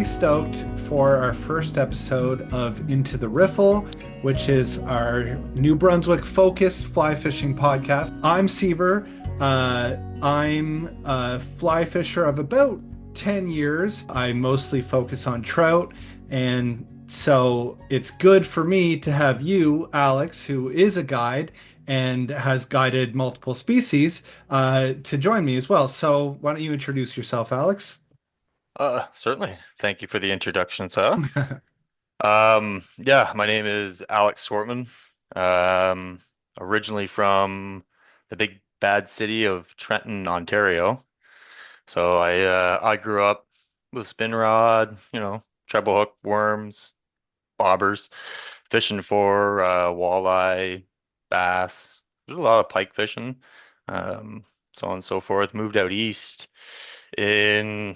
pretty stoked for our first episode of Into the Riffle, which is our New Brunswick focused fly fishing podcast. I'm Seaver. I'm a fly fisher of about 10 years. I mostly focus on trout, and so it's good for me to have you, Alex, who is a guide and has guided multiple species, to join me as well. So why don't you introduce yourself, Alex? Certainly. Thank you for the introduction, sir. Yeah, my name is Alex Swartman. Um, Originally from the big bad city of Trenton, Ontario. So I grew up with spin rod, treble hook, worms, bobbers, fishing for walleye, bass. There's a lot of pike fishing, so on and so forth. Moved out east in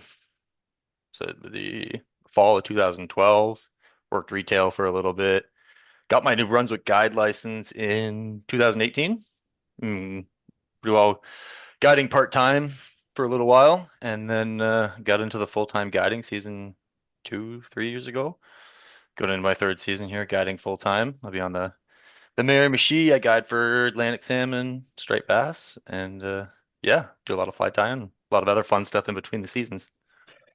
the fall of 2012, worked retail for a little bit, got my New Brunswick guide license in 2018. Mm, Pretty well guiding part-time for a little while, and then got into the full-time guiding season 3 years ago. Going into my third season here, guiding full-time. I'll be on the Mary Machie. I guide for Atlantic salmon, striped bass, and yeah, do a lot of fly tying, a lot of other fun stuff in between the seasons.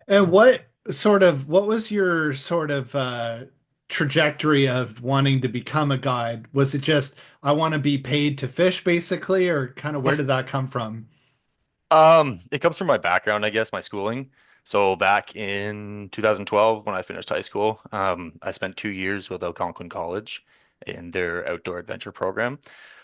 And what was your sort of trajectory of wanting to become a guide? Was it just I want to be paid to fish basically, or kind of where did that come from? It comes from my background, I guess, my schooling. So back in 2012, when I finished high school, I spent 2 years with Algonquin College in their outdoor adventure program.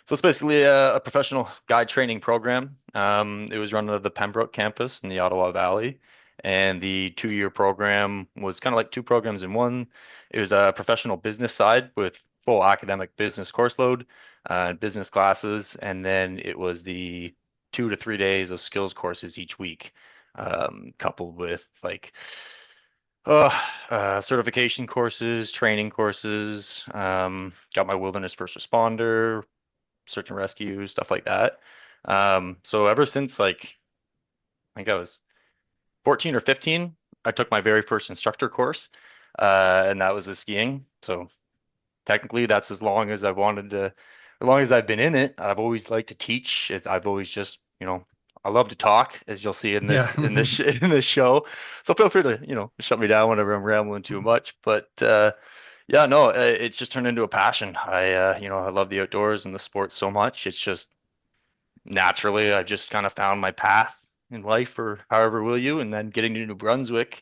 So it's basically a professional guide training program. It was run out of the Pembroke campus in the Ottawa Valley, and the 2-year program was kind of like two programs in one. It was a professional business side with full academic business course load, business classes, and then it was the 2 to 3 days of skills courses each week, coupled with like uh, certification courses, training courses. Got my wilderness first responder, search and rescue, stuff like that. So ever since like I think I was 14 or 15, I took my very first instructor course, and that was the skiing. So technically, that's as long as I've wanted to, as long as I've been in it. I've always liked to teach. I've always just, I love to talk, as you'll see in Yeah. this in this show. So feel free to, shut me down whenever I'm rambling too much. But yeah, no, it's just turned into a passion. I love the outdoors and the sport so much. It's just naturally, I just kind of found my path in life, or however will you, and then getting to New Brunswick.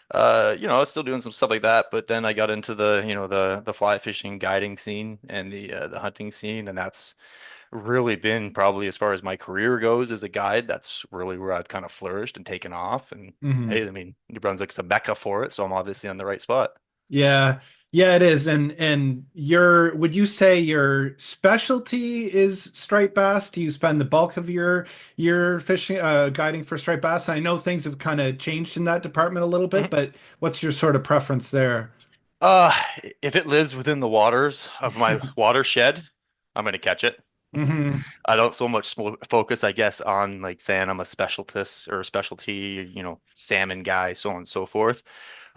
I was still doing some stuff like that, but then I got into the fly fishing guiding scene and the hunting scene, and that's really been probably as far as my career goes as a guide. That's really where I've kind of flourished and taken off. And hmm hey, I mean, New Brunswick's a mecca for it, so I'm obviously on the right spot. Yeah. Yeah, it is. And your would you say your specialty is striped bass? Do you spend the bulk of your fishing guiding for striped bass? I know things have kind of changed in that department a little bit, Mhm. but what's your sort of preference there? Uh, if it lives within the waters of my watershed, I'm gonna catch it. hmm I don't so much focus, I guess, on like saying I'm a specialist or a specialty, salmon guy, so on and so forth.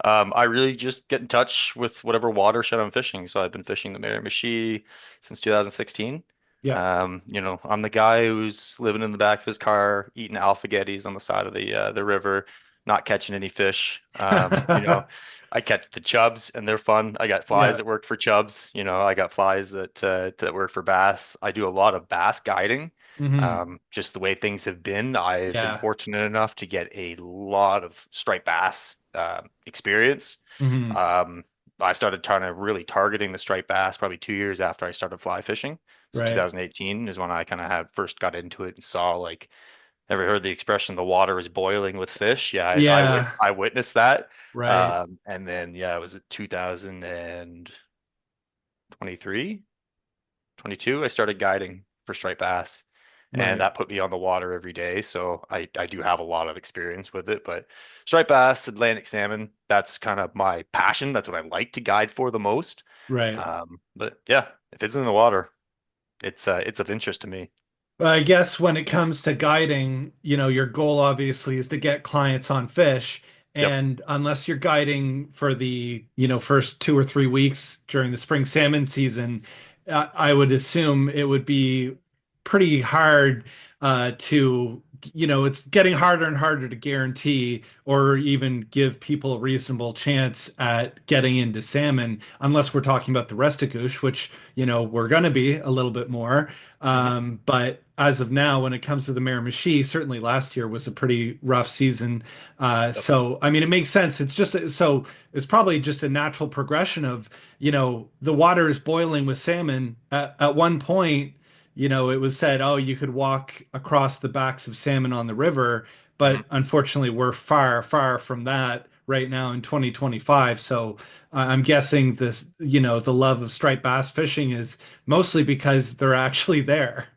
I really just get in touch with whatever watershed I'm fishing. So I've been fishing the Miramichi since 2016. Yeah. I'm the guy who's living in the back of his car, eating alphagettis on the side of the river, not catching any fish. I catch the chubs and they're fun. I got flies Yeah. that work for chubs. I got flies that work for bass. I do a lot of bass guiding. hmm Just the way things have been, I've been Yeah. fortunate enough to get a lot of striped bass experience. hmm Um, I started trying to really targeting the striped bass probably 2 years after I started fly fishing. So Right. 2018 is when I kind of had first got into it and saw like, ever heard the expression the water is boiling with fish? Yeah, Yeah. I witnessed that. Right. And then yeah, it was 2023, 22. I started guiding for striped bass, and Right. that put me on the water every day. So I do have a lot of experience with it. But striped bass, Atlantic salmon, that's kind of my passion. That's what I like to guide for the most. Right. But yeah, if it's in the water, it's of interest to me. I guess when it comes to guiding, your goal obviously is to get clients on fish. Yep. And unless you're guiding for the, first 2 or 3 weeks during the spring salmon season, I would assume it would be pretty hard to, it's getting harder and harder to guarantee or even give people a reasonable chance at getting into salmon, unless we're talking about the restigouche, which, we're going to be a little bit more. Hmm. But as of now, when it comes to the Miramichi, certainly last year was a pretty rough season. Yep. So, I mean, it makes sense. It's probably just a natural progression of, the water is boiling with salmon. At one point, it was said, oh, you could walk across the backs of salmon on the river. Hmm. But unfortunately, we're far, far from that right now in 2025. So I'm guessing the love of striped bass fishing is mostly because they're actually there.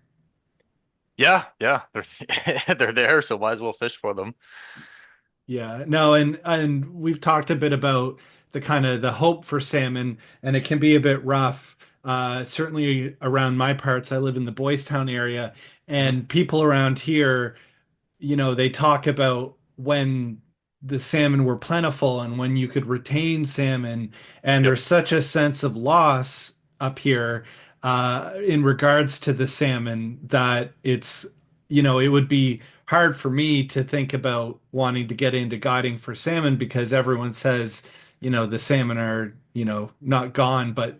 Yeah, yeah, they're they're there, so might as well fish for them. Yeah, no, and we've talked a bit about the kind of the hope for salmon, and it can be a bit rough. Certainly around my parts, I live in the Boys Town area, Hmm. and people around here, they talk about when the salmon were plentiful and when you could retain salmon, and Yep. there's such a sense of loss up here in regards to the salmon that it would be hard for me to think about wanting to get into guiding for salmon because everyone says, the salmon are, not gone, but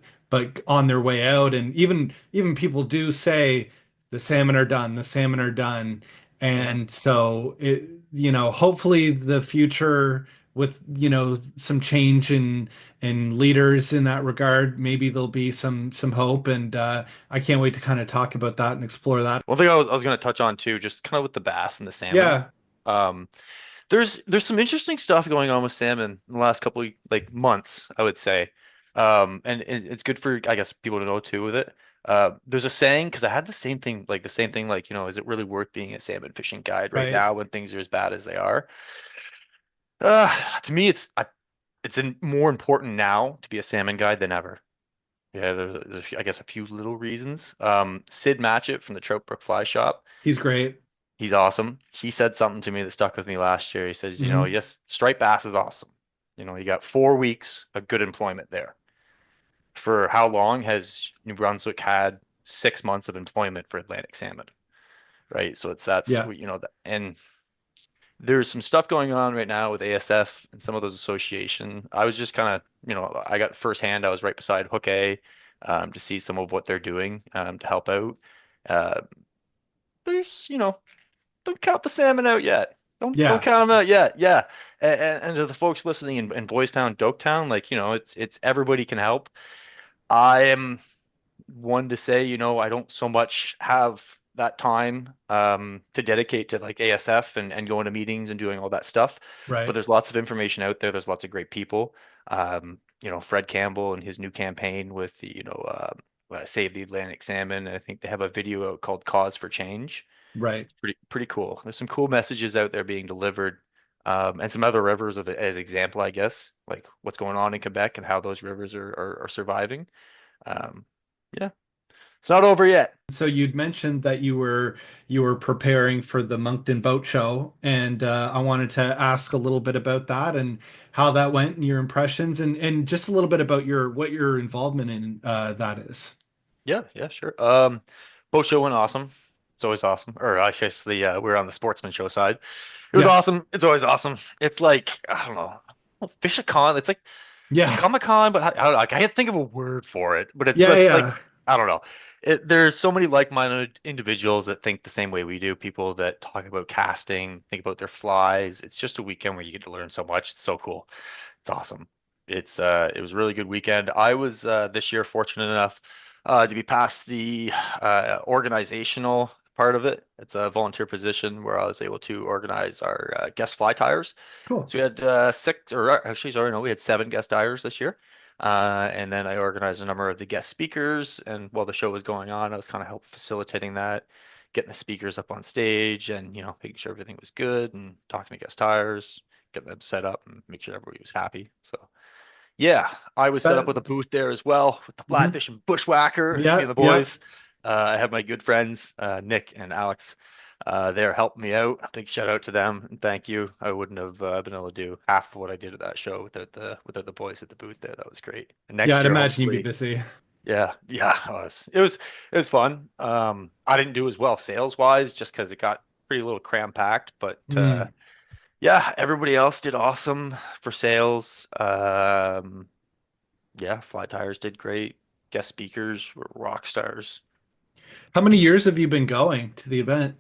on their way out, and even people do say the salmon are done, the salmon are done. Hmm. And so hopefully the future with, some change in leaders in that regard, maybe there'll be some hope. And I can't wait to kind of talk about that and explore that. One thing I was going to touch on too, just kind of with the bass and the salmon. Yeah, Um, there's some interesting stuff going on with salmon in the last couple of, like, months, I would say. And it's good for, I guess, people to know too with it. There's a saying, because I had the same thing, like, is it really worth being a salmon fishing guide right right. now when things are as bad as they are? To me, it's more important now to be a salmon guide than ever. Yeah, I guess a few little reasons. Sid Matchett from the Trout Brook Fly Shop, He's great. he's awesome. He said something to me that stuck with me last year. He says, Hmm. yes, striped bass is awesome. You got 4 weeks of good employment there. For how long has New Brunswick had 6 months of employment for Atlantic salmon, right? So that's Yeah, and there's some stuff going on right now with ASF and some of those association. I was just kind of, I got firsthand. I was right beside Hook A, to see some of what they're doing, to help out. Uh, there's, don't count the salmon out yet. Don't yeah, count them out yet. Yeah, and to the folks listening in Boys Town, Doketown, like, it's everybody can help. I am one to say, I don't so much have that time, to dedicate to, like, ASF and going to meetings and doing all that stuff. But right, there's lots of information out there. There's lots of great people. Fred Campbell and his new campaign with the, Save the Atlantic Salmon. I think they have a video out called Cause for Change. right. It's pretty cool. There's some cool messages out there being delivered. And some other rivers of it as example, I guess, like what's going on in Quebec and how those rivers are surviving. Um, yeah, it's not over yet. So you'd mentioned that you were preparing for the Moncton Boat Show, and I wanted to ask a little bit about that and how that went and your impressions, and just a little bit about what your involvement in that is. Yeah, yeah, sure. Boat show went awesome. It's always awesome. Or I guess we're on the sportsman show side. It was Yeah, awesome. It's always awesome. It's like, I don't know, Fish-a-con. It's like yeah, Comic-Con, but I don't know. I can't think of a word for it. But it's yeah, just like, yeah. I don't know. There's so many like-minded individuals that think the same way we do. People that talk about casting, think about their flies. It's just a weekend where you get to learn so much. It's so cool. It's awesome. It was a really good weekend. I was this year fortunate enough to be past the organizational part of it. It's a volunteer position where I was able to organize our guest fly tires. Cool. So we had six, or actually, sorry, no, we had 7 guest tires this year. And then I organized a number of the guest speakers. And while the show was going on, I was kind of help facilitating that, getting the speakers up on stage, and making sure everything was good, and talking to guest tires, getting them set up, and make sure everybody was happy. So yeah, I was set up That, with a booth there as well with the mhm. flatfish and bushwhacker, me Yeah, and the yeah. boys. I have my good friends, Nick and Alex. They're helping me out. Big shout out to them and thank you. I wouldn't have been able to do half of what I did at that show without the boys at the booth there. That was great. And Yeah, next I'd year, imagine you'd be hopefully, busy. yeah, yeah, it was fun. I didn't do as well sales wise just because it got pretty little cram packed, but Mm. yeah, everybody else did awesome for sales. Yeah, Fly Tires did great. Guest speakers were rock stars. How many years have you been going to the event?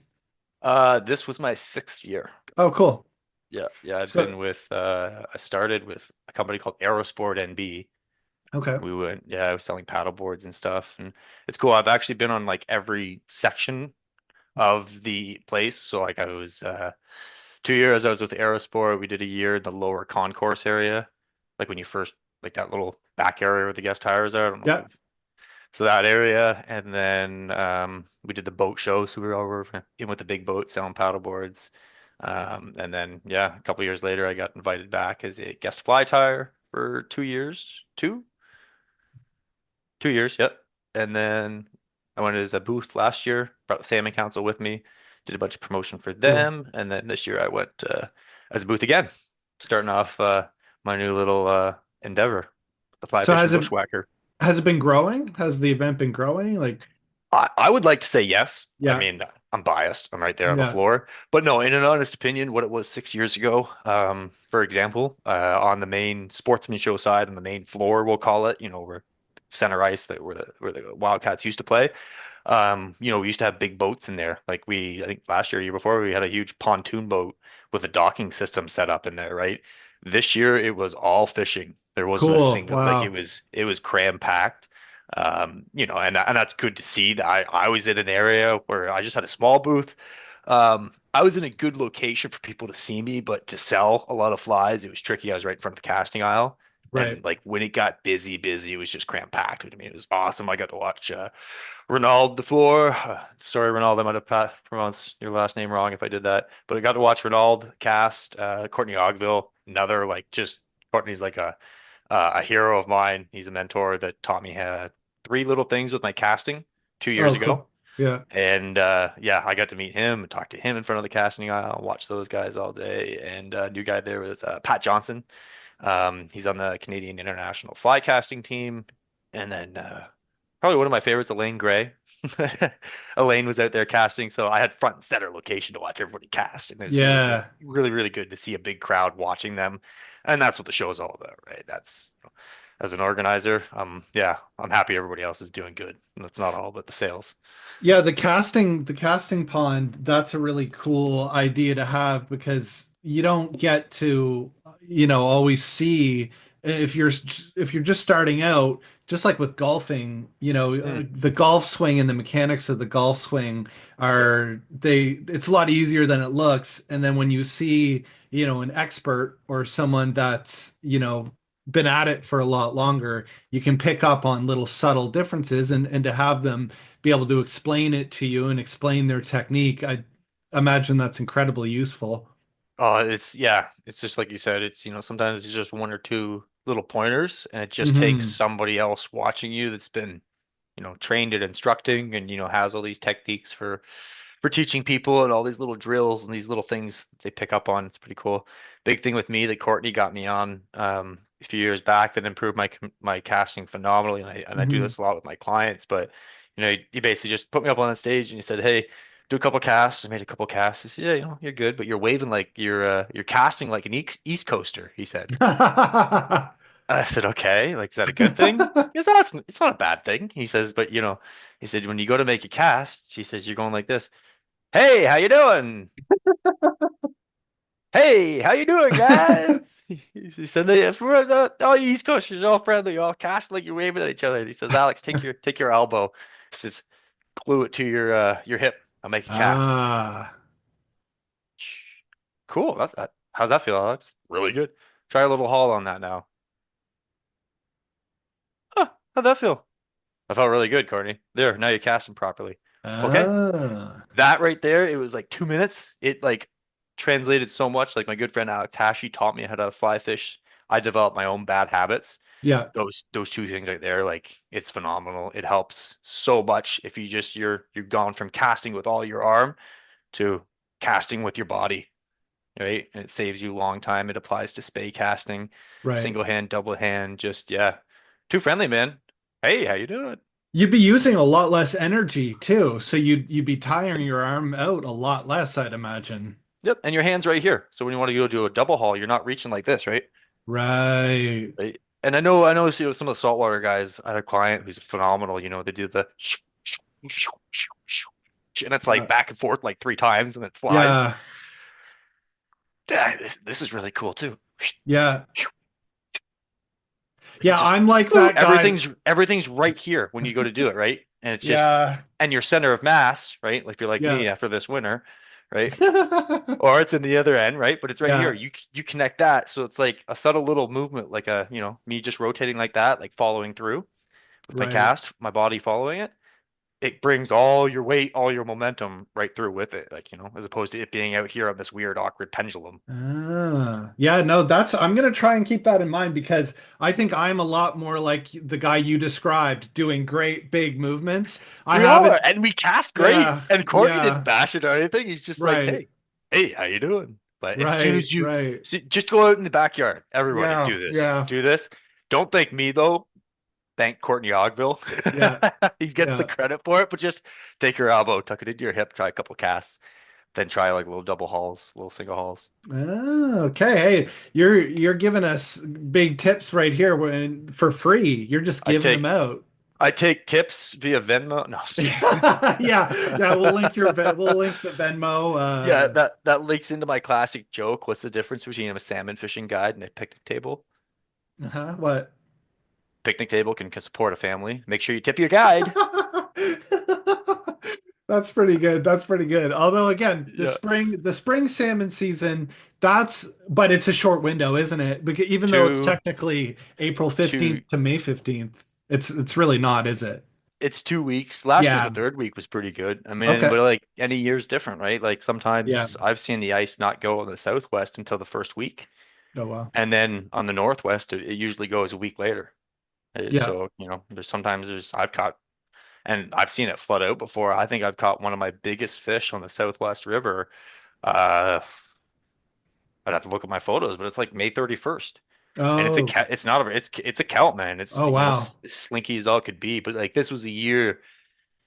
This was my sixth year. Oh, cool. Yeah, yeah, I'd So, been with I started with a company called Aerosport NB. okay. I was selling paddle boards and stuff, and it's cool. I've actually been on like every section of the place. So like I was 2 years I was with Aerosport. We did a year in the lower concourse area, like when you first like that little back area where the guest tires are. I don't know if Yeah. you've so that area, and then we did the boat show. So we were over in with the big boat selling paddle boards. And then yeah, a couple years later, I got invited back as a guest fly tire for 2 years. 2 years, yep. And then I went as a booth last year, brought the Salmon Council with me, did a bunch of promotion for Cool. them, and then this year I went as a booth again, starting off my new little endeavor, the fly So fishing bushwhacker. has it been growing? Has the event been growing? Like, I would like to say yes. I yeah, mean, I'm biased. I'm right there on the yeah. floor. But no, in an honest opinion, what it was 6 years ago, for example, on the main sportsman show side, on the main floor, we'll call it, where center ice that where the Wildcats used to play. We used to have big boats in there. Like I think last year, year before, we had a huge pontoon boat with a docking system set up in there, right? This year it was all fishing. There wasn't a Cool. single like Wow. it was cram packed. And that's good to see. That I was in an area where I just had a small booth. I was in a good location for people to see me, but to sell a lot of flies, it was tricky. I was right in front of the casting aisle. Right. And like when it got busy, it was just cram packed. I mean, it was awesome. I got to watch Ronald before. Sorry, Ronald, I might have pronounced your last name wrong if I did that. But I got to watch Ronald cast, Courtney Ogville, another like just Courtney's like a hero of mine. He's a mentor that taught me how three little things with my casting 2 years Oh, ago. cool. Yeah. And yeah, I got to meet him and talk to him in front of the casting aisle, watch those guys all day. And new guy there was Pat Johnson. He's on the Canadian International Fly Casting team. And then probably one of my favorites, Elaine Gray. Elaine was out there casting, so I had front and center location to watch everybody cast, and it's really, really, Yeah. really, really good to see a big crowd watching them, and that's what the show is all about, right? That's as an organizer, yeah, I'm happy everybody else is doing good, and it's not all about the sales. Yeah, the casting pond, that's a really cool idea to have because you don't get to, always see if you're just starting out, just like with golfing, Mm, the golf swing and the mechanics of the golf swing yep. it's a lot easier than it looks. And then when you see, an expert or someone that's, been at it for a lot longer, you can pick up on little subtle differences and to have them be able to explain it to you and explain their technique. I imagine that's incredibly useful. It's yeah, it's just like you said, it's sometimes it's just one or two little pointers, and it just takes Hmm. somebody else watching you that's been trained at instructing and has all these techniques for teaching people and all these little drills and these little things they pick up on. It's pretty cool. Big thing with me that Courtney got me on a few years back that improved my casting phenomenally, and I do Hmm. this a lot with my clients. But he basically just put me up on the stage and he said, "Hey, do a couple casts." I made a couple casts. He said, "Yeah, you're good, but you're waving like you're casting like an East Coaster." He said. And I said, "Okay, like is that a good thing?" He goes, "No, it's not a bad thing." He says, "But he said when you go to make a cast, she says you're going like this. Hey, how you doing? Hey, how you doing, guys?" He said, For all you East Coasters are all friendly, all cast like you're waving at each other." And he says, "Alex, take your elbow, just glue it to your hip. I'll make a cast." Ah, Cool. How's that feel, Alex? Really good. Try a little haul on that now. Huh, how'd that feel? I felt really good, Courtney. There, now you're casting properly. Okay. ah, That right there, it was like 2 minutes. It like translated so much. Like my good friend Alex Tashi taught me how to fly fish. I developed my own bad habits. yeah. Those two things right there, like it's phenomenal. It helps so much if you've gone from casting with all your arm too. Casting with your body, right? And it saves you a long time. It applies to spey casting, Right. single hand, double hand, just yeah. Too friendly, man. Hey, how you doing? You'd be using a lot less energy too, so you'd be tiring your arm out a lot less, I'd imagine. Yep, and your hand's right here. So when you want to go do a double haul, you're not reaching like this, right? Right. Right. And I know some of the saltwater guys. I had a client who's phenomenal. They do the and it's like Yeah. back and forth like three times and it flies. Yeah. Yeah, this is really cool too. Yeah. Like it Yeah, just I'm like ooh, that guy. everything's right here when you go to do it, right? And it's just Yeah. and your center of mass, right? Like if you're like Yeah. me after this winter, right? Or it's in the other end, right? But it's right here. Yeah. You connect that, so it's like a subtle little movement, like me just rotating like that, like following through with my Right. cast, my body following it. It brings all your weight, all your momentum right through with it, like as opposed to it being out here on this weird, awkward pendulum. Yeah, no, I'm gonna try and keep that in mind because I think I'm a lot more like the guy you described, doing great big movements. I We are, haven't, and we cast great. yeah, And Courtney didn't yeah, bash it or anything. He's just like, right, hey, how you doing? But as soon right, as you right. just go out in the backyard, everybody Yeah, do this, yeah, do this. Don't thank me though. Thank Courtney Ogville. yeah, He gets the yeah. credit for it, but just take your elbow, tuck it into your hip, try a couple casts, then try like little double hauls, little single hauls. Okay. Hey, you're giving us big tips right here for free. You're just I giving them take out. I take tips via Venmo. No, I'm just kidding. Yeah, yeah. We'll link the Venmo. Yeah, that links into my classic joke. What's the difference between a salmon fishing guide and a picnic table? What? Picnic table can support a family. Make sure you tip your guide. That's pretty good. That's pretty good. Although again, Yeah. the spring salmon season, but it's a short window, isn't it? Because even though it's Two, technically April two. 15th to May 15th, it's really not, is it? It's 2 weeks. Last year, the Yeah. third week was pretty good. I mean, Okay. but like any year's different, right? Like Yeah. sometimes I've seen the ice not go on the southwest until the first week, Oh well. and then on the northwest, it usually goes a week later. Yeah. So, I've caught and I've seen it flood out before. I think I've caught one of my biggest fish on the Southwest River. Uh, I'd have to look at my photos, but it's like May 31st. And Oh. it's not a it's a kelp, man. It's Oh wow. as slinky as all could be. But like this was a year,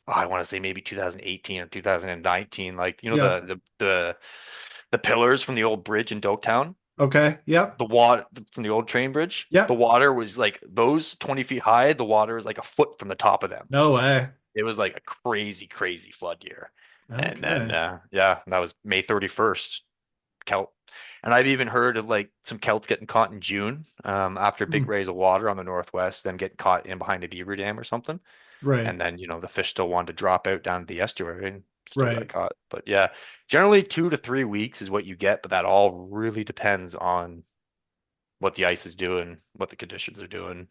I want to say maybe 2018 or 2019. Like Yeah. the pillars from the old bridge in Doketown, Okay. Yep. the water from the old train bridge. The Yep. water was like those 20 feet high. The water was like a foot from the top of them. No way. It was like a crazy, crazy flood year. And then, Okay. yeah, that was May 31st, kelp. And I've even heard of like some kelps getting caught in June, after a big Hmm. raise of water on the northwest, them getting caught in behind a beaver dam or something. Right. And then, the fish still wanted to drop out down to the estuary and still got Right. caught. But yeah, generally 2 to 3 weeks is what you get, but that all really depends on what the ice is doing, what the conditions are doing.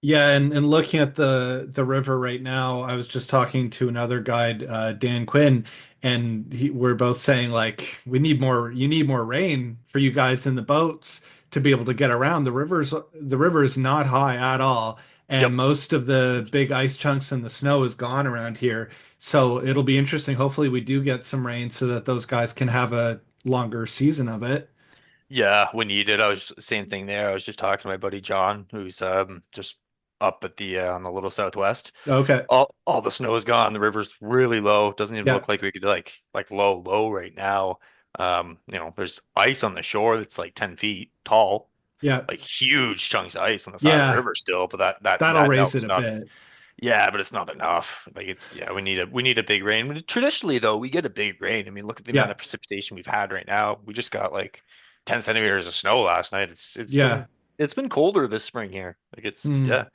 Yeah, and looking at the river right now, I was just talking to another guide, Dan Quinn, and we're both saying like you need more rain for you guys in the boats to be able to get around. The river is not high at all, and Yep. most of the big ice chunks and the snow is gone around here. So it'll be interesting. Hopefully we do get some rain so that those guys can have a longer season of it. Yeah, when you did, I was same thing there. I was just talking to my buddy John, who's just up at the on the Little Southwest. Okay. All the snow is gone. The river's really low. Doesn't even Yeah. look like we could like low right now. There's ice on the shore that's like 10 feet tall, Yeah. like huge chunks of ice on the side of the Yeah. river still, but that That'll that raise it melt's a not. bit. Yeah, but it's not enough. Like yeah, we need a big rain. Traditionally though, we get a big rain. I mean, look at the amount Yeah. of precipitation we've had right now. We just got like 10 centimeters of snow last night. It's Yeah. been it's been colder this spring here. Like it's Hmm. yeah.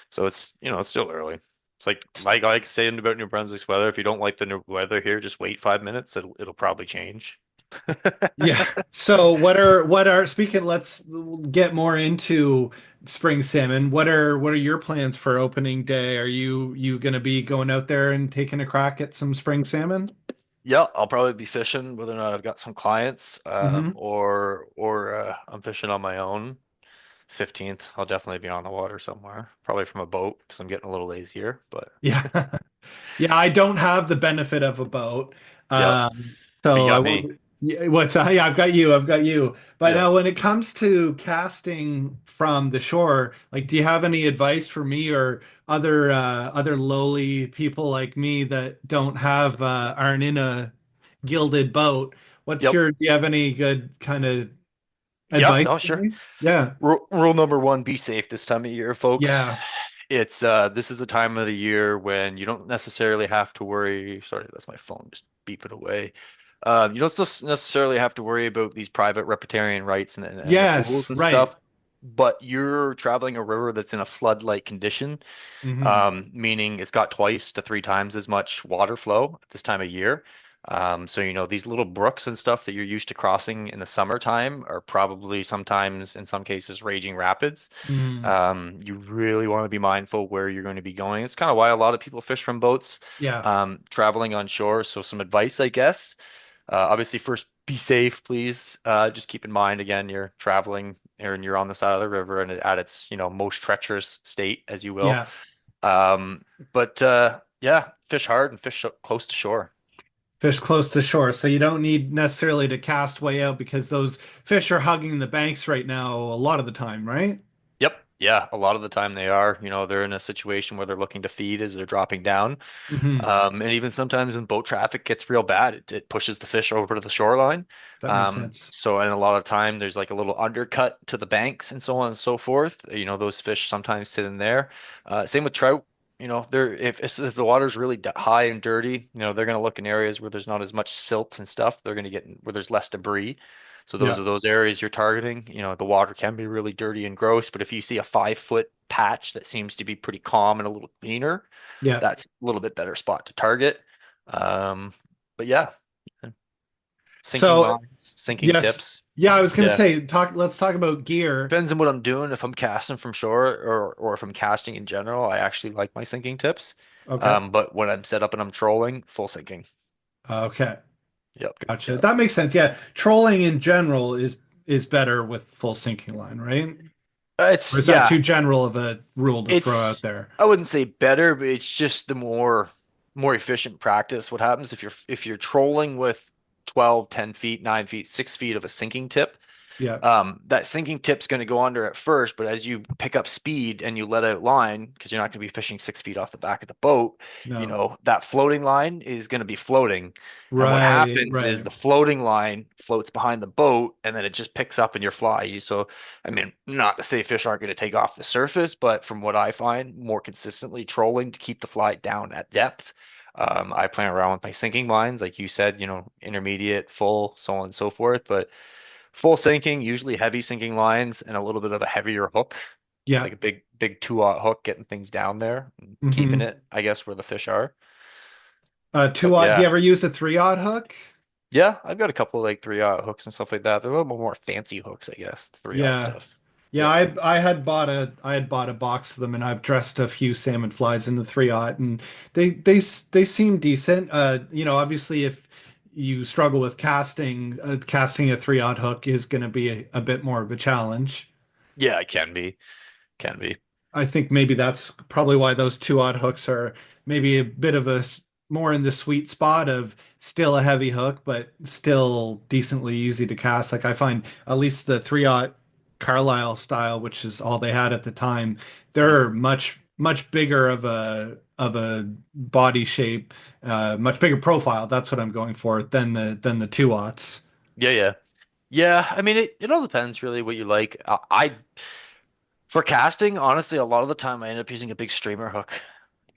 So it's still early. It's like saying about New Brunswick's weather. If you don't like the new weather here, just wait 5 minutes. It'll probably change. Yeah. So speaking, let's get more into spring salmon. What are your plans for opening day? Are you gonna be going out there and taking a crack at some spring salmon? Yeah, I'll probably be fishing whether or not I've got some clients, Hmm. or I'm fishing on my own. 15th, I'll definitely be on the water somewhere, probably from a boat because I'm getting a little lazier. But Yeah. Yeah, I don't have the benefit of a boat. Yep. But you So I got me. won't. Yeah, what's yeah, I've got you. I've got you. But Yep. now, when it comes to casting from the shore, like, do you have any advice for me or other lowly people like me that don't have aren't in a gilded boat? Yep. Do you have any good kind of Yeah, advice no, for sure. me? Yeah. Rule number one, be safe this time of year, folks. Yeah. It's this is the time of the year when you don't necessarily have to worry. Sorry, that's my phone just beeping away. You don't necessarily have to worry about these private riparian rights and the Yes. pools and Right. stuff, but you're traveling a river that's in a flood-like condition, Hmm. meaning it's got twice to three times as much water flow at this time of year. So these little brooks and stuff that you're used to crossing in the summertime are probably sometimes, in some cases, raging rapids. Hmm. You really want to be mindful where you're going to be going. It's kind of why a lot of people fish from boats, Yeah. traveling on shore. So some advice, I guess. Obviously, first, be safe, please. Just keep in mind, again, you're traveling and you're on the side of the river and at its, most treacherous state, as you will. Yeah. Um, but yeah, fish hard and fish close to shore. Fish close to shore. So you don't need necessarily to cast way out because those fish are hugging the banks right now a lot of the time, right? Yep. Yeah, a lot of the time they are. They're in a situation where they're looking to feed as they're dropping down. Hmm. And even sometimes when boat traffic gets real bad, it pushes the fish over to the shoreline. That makes sense. And a lot of time there's like a little undercut to the banks and so on and so forth. Those fish sometimes sit in there. Same with trout. They're if the water's really high and dirty, they're going to look in areas where there's not as much silt and stuff. They're going to get where there's less debris. So those Yeah. are those areas you're targeting. The water can be really dirty and gross, but if you see a 5 foot patch that seems to be pretty calm and a little cleaner, Yeah. that's a little bit better spot to target. Um, but yeah, sinking So lines, sinking yes. tips. Yeah, I was gonna Yeah. say let's talk about gear. Depends on what I'm doing. If I'm casting from shore or if I'm casting in general, I actually like my sinking tips. Okay. But when I'm set up and I'm trolling, full sinking. Okay. Yep. Gotcha. Yep. That makes sense. Yeah. Trolling in general is better with full sinking line, right? Or is that Yeah, too general of a rule to throw out it's there? I wouldn't say better, but it's just the more efficient practice. What happens if you're trolling with 12, 10 feet, 9 feet, 6 feet of a sinking tip? Yeah. That sinking tip's going to go under at first, but as you pick up speed and you let out line, because you're not going to be fishing 6 feet off the back of the boat, No. that floating line is going to be floating. And what Right, happens is right. the floating line floats behind the boat and then it just picks up in your fly. So, I mean, not to say fish aren't going to take off the surface, but from what I find, more consistently trolling to keep the fly down at depth. I play around with my sinking lines, like you said, intermediate, full, so on and so forth. But full sinking, usually heavy sinking lines and a little bit of a heavier hook, Yeah. like a big 2/0 hook, getting things down there, and keeping Hmm. it, I guess, where the fish are. Two But aught. Do you yeah, ever use a 3/0 hook? yeah, I've got a couple of like 3/0 hooks and stuff like that. They're a little more fancy hooks, I guess. 3/0 Yeah. stuff. Yeah, Yep. I had bought a box of them and I've dressed a few salmon flies in the 3/0 and they seem decent. Obviously if you struggle with casting a 3/0 hook is going to be a bit more of a challenge. Yeah, it can be. I think maybe that's probably why those 2/0 hooks are maybe a bit of more in the sweet spot of still a heavy hook, but still decently easy to cast. Like I find at least the 3/0 Carlisle style, which is all they had at the time, Mhm. they're much bigger of a body shape, much bigger profile. That's what I'm going for than the 2/0s. Yeah, yeah, yeah. I mean, it all depends really what you like. For casting, honestly, a lot of the time I end up using a big streamer hook.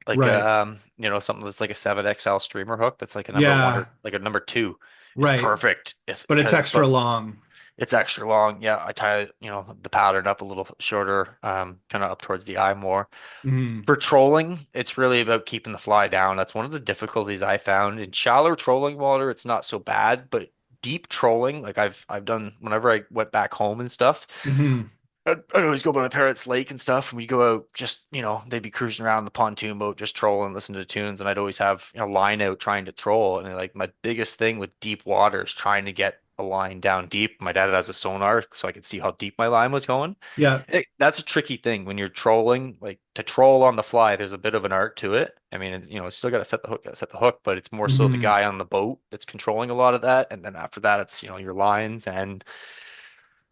Like Right. something that's like a 7XL streamer hook that's like a number one Yeah. or like a number two is Right. perfect. It's But it's because extra but long. it's extra long. Yeah, I tie the pattern up a little shorter, kind of up towards the eye more. Mhm. For trolling, it's really about keeping the fly down. That's one of the difficulties I found. In shallow trolling water, it's not so bad, but deep trolling, like I've done whenever I went back home and stuff. Mhm. I'd always go by my parents' lake and stuff, and we'd go out just, they'd be cruising around the pontoon boat, just trolling, listening to tunes, and I'd always have, line out trying to troll. And like my biggest thing with deep water is trying to get a line down deep. My dad has a sonar, so I could see how deep my line was going. Yeah. That's a tricky thing when you're trolling. Like to troll on the fly, there's a bit of an art to it. I mean, it's still got to set the hook, got to set the hook, but it's more so the Hmm. guy on the boat that's controlling a lot of that. And then after that, it's, your lines and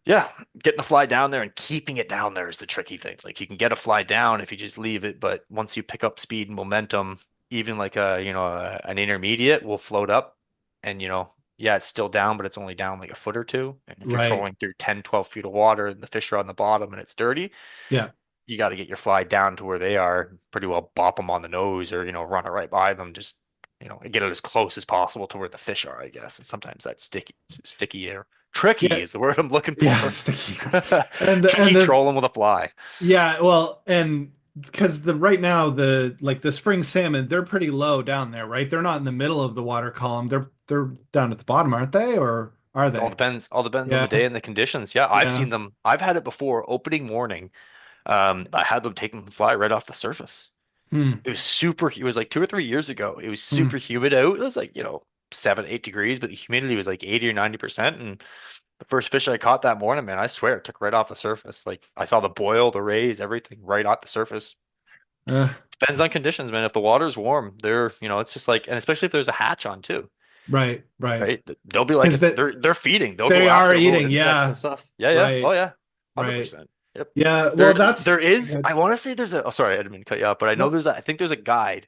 yeah, getting the fly down there and keeping it down there is the tricky thing. Like you can get a fly down if you just leave it, but once you pick up speed and momentum, even like an intermediate will float up and yeah, it's still down, but it's only down like a foot or two. And if you're Right. trolling through 10, 12 feet of water and the fish are on the bottom and it's dirty, Yeah. you got to get your fly down to where they are, pretty well bop them on the nose or, run it right by them. Just, get it as close as possible to where the fish are, I guess. And sometimes that's sticky or tricky Yeah. is the word I'm looking Yeah. for. Sticky. And Tricky the trolling with a fly. Yeah, well, and because the right now the spring salmon, they're pretty low down there, right? They're not in the middle of the water column. They're down at the bottom, aren't they? Or are they? All depends on Yeah, the day and the conditions. Yeah, I've yeah. seen them. I've had it before. Opening morning, I had them taking the fly right off the surface. Hmm, It was like 2 or 3 years ago. It was hmm. super humid out. It was like, 7, 8 degrees, but the humidity was like 80 or 90%. And the first fish I caught that morning, man, I swear it took right off the surface. Like I saw the boil, the rays, everything right off the surface. Uh, Depends on conditions, man. If the water's warm, it's just like, and especially if there's a hatch on too, right, right. right? They'll be like, Because that they're feeding. They'll they go are after little eating, insects and yeah. stuff. Yeah, yeah. Oh Right, yeah. right. 100%. Yep. Yeah, well that's There is, good. I want to say there's a, oh, sorry, I didn't mean to cut you off, but I know No. I think there's a guide.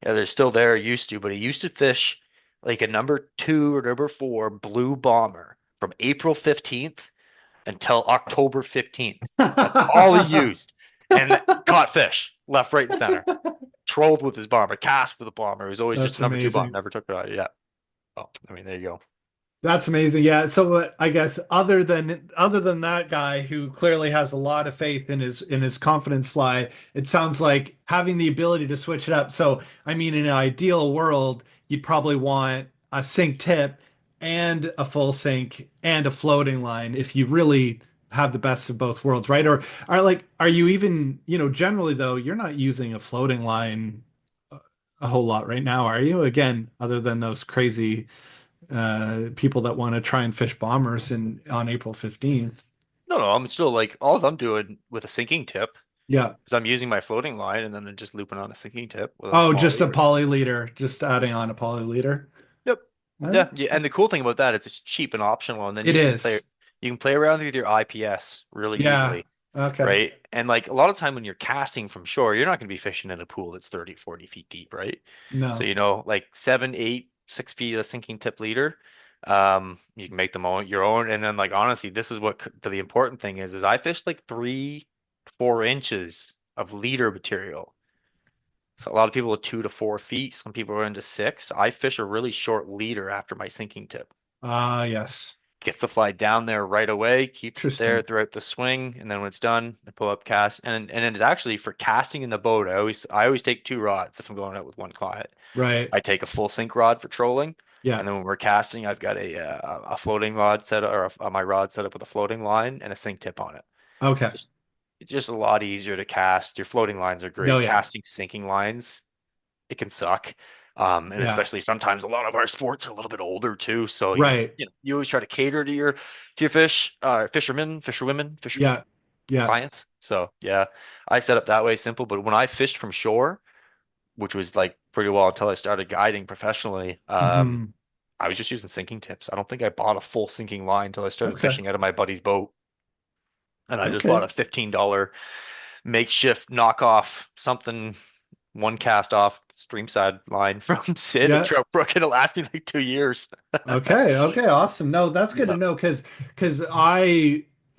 Yeah, they're still there, used to, but he used to fish like a number 2 or number 4 blue bomber from April 15th until October 15th. That's all he used. And caught fish left, right, and center. Trolled with his bomber, cast with a bomber. It was always just That's a number 2 bomber. amazing. Never took it out. Yeah. Oh, I mean, there you go. That's amazing. Yeah. So I guess other than that guy who clearly has a lot of faith in his confidence fly, it sounds like having the ability to switch it up. So I mean, in an ideal world, you'd probably want a sink tip and a full sink and a floating line if you really have the best of both worlds, right? Or are you even, generally though, you're not using a floating line a whole lot right now, are you? Again, other than those crazy people that want to try and fish bombers in on April 15th. No, no, I'm still like, all I'm doing with a sinking tip Yeah. is I'm using my floating line and then just looping on a sinking tip with a Oh, small just a leader. poly leader, just adding on a poly leader. Yep. Uh, Yeah, yeah, and the cool thing about that is it's cheap and optional, and then it is. you can play around with your IPS really Yeah. easily, Okay. right? And like a lot of time when you're casting from shore, you're not going to be fishing in a pool that's 30, 40 feet deep, right? So No. like 7, 8, 6 feet of sinking tip leader, you can make them your own, and then like honestly, this is what the important thing is I fished like 3, 4 inches of leader material. So a lot of people are 2 to 4 feet. Some people are into 6. I fish a really short leader after my sinking tip. Ah, yes. Gets the fly down there right away, keeps it there Interesting. throughout the swing, and then when it's done, I pull up cast. And it's actually for casting in the boat. I always take 2 rods if I'm going out with one client. Right. I take a full sink rod for trolling, Yeah. and then when we're casting, I've got a floating rod set up, or my rod set up with a floating line and a sink tip on it. Okay. Just it's just a lot easier to cast. Your floating lines are No, great. yeah. Casting sinking lines it can suck. And Yeah. especially sometimes a lot of our sports are a little bit older too. So Right. you always try to cater to your fishermen, fisherwomen, fisher Yeah. Yeah. clients. So yeah, I set up that way simple. But when I fished from shore, which was like pretty well until I started guiding professionally, Hmm. I was just using sinking tips. I don't think I bought a full sinking line until I started Okay. fishing out of my buddy's boat. And I just bought Okay. a $15 makeshift knockoff something one cast off streamside line from Sid at Yeah. Trout Brook. It'll last me like 2 years. Okay, okay, awesome. No, that's good to Yeah. know because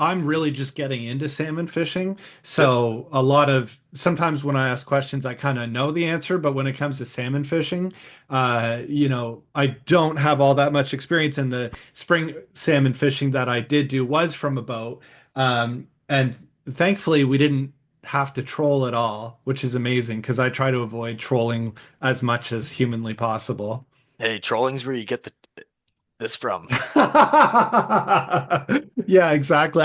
I'm really just getting into salmon fishing. Yep. So a lot of sometimes when I ask questions, I kind of know the answer, but when it comes to salmon fishing, I don't have all that much experience. And the spring salmon fishing that I did do was from a boat. And thankfully we didn't have to troll at all, which is amazing because I try to avoid trolling as much as humanly possible. Hey, trolling's where you get this from. Yeah, exactly.